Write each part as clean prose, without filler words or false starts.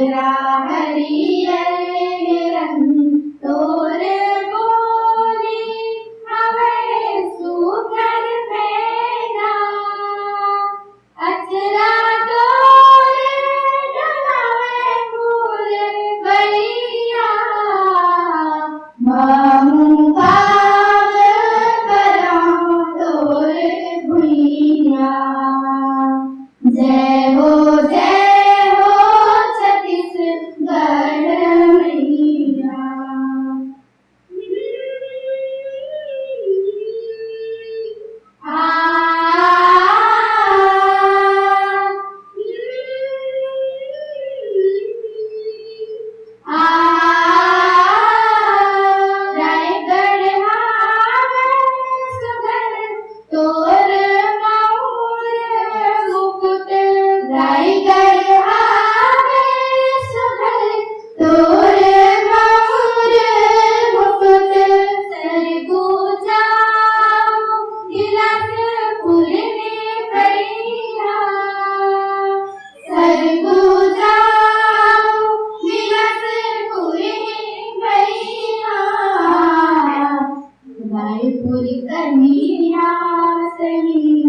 डोगरा हरियर रंग तोर बोली हवे सुकर पैना अचरा तोर डलावे फूल बलिया मामू काग करां तोर भुइया। जय हो छत्तीसगढ़ मैया। रायगढ़ हावे सुघर तोर मऊर मुकुट रायगढ़ हावे सुघर तोर मऊर मुकुट सरगुजा बिलासपुर में भैया सरगुजा बिलासपुर में भैया रायपुर कन्हैया सही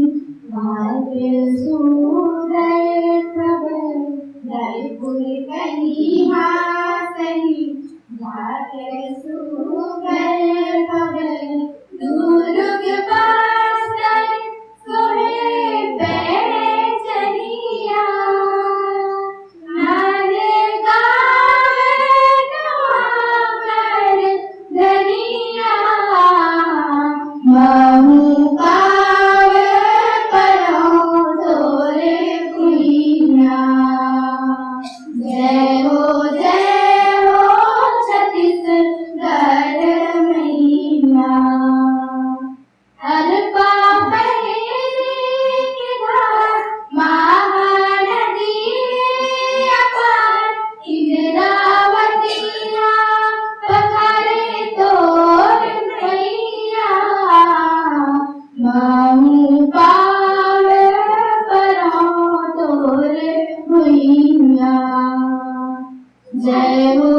भाग्य सुंदर खबर रायपुर कन्हैया सही भाग्य सुंदर खबर दुर्ग बस्तर सोहे पैरे चलिया नार गावे कर धनिया महू काव करां तोरे भुइया। जय हो छत्तीसगढ़ मैया। अरपा बहेरी की धार महानदी अपार इंद्रावतिया पखारे तोर मैया महू काव करां तोर भुइया। जय हो